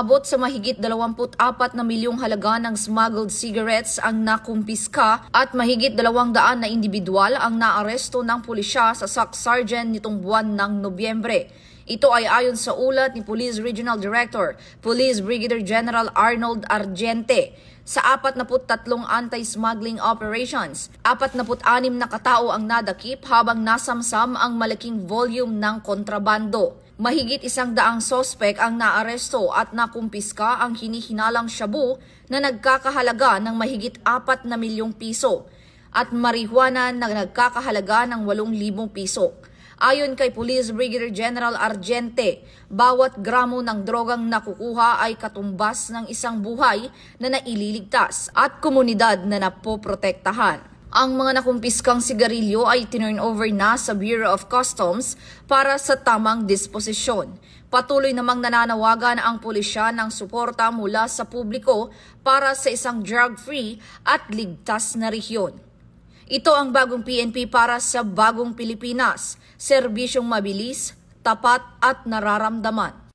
Umaabot sa mahigit 24 na milyong halaga ng smuggled cigarettes ang nakumpiska at mahigit 200 na individual ang naaresto ng pulisya sa SAC Sergeant nitong buwan ng Nobyembre. Ito ay ayon sa ulat ni Police Regional Director, Police Brigadier General Arnold Argente. Sa 43 anti-smuggling operations, 46 na katao ang nadakip habang nasamsam ang malaking volume ng kontrabando. Mahigit 100 sospek ang naaresto at nakumpiska ang hinihinalang shabu na nagkakahalaga ng mahigit 4 na milyong piso at marijuana na nagkakahalaga ng 8,000 piso. Ayon kay Police Brigadier General Argente, bawat gramo ng drogang nakukuha ay katumbas ng isang buhay na naililigtas at komunidad na napoprotektahan. Ang mga nakumpiskang sigarilyo ay tinurn over na sa Bureau of Customs para sa tamang disposisyon. Patuloy namang nananawagan ang pulisya ng suporta mula sa publiko para sa isang drug-free at ligtas na rehiyon. Ito ang bagong PNP para sa bagong Pilipinas, serbisyong mabilis, tapat at nararamdaman.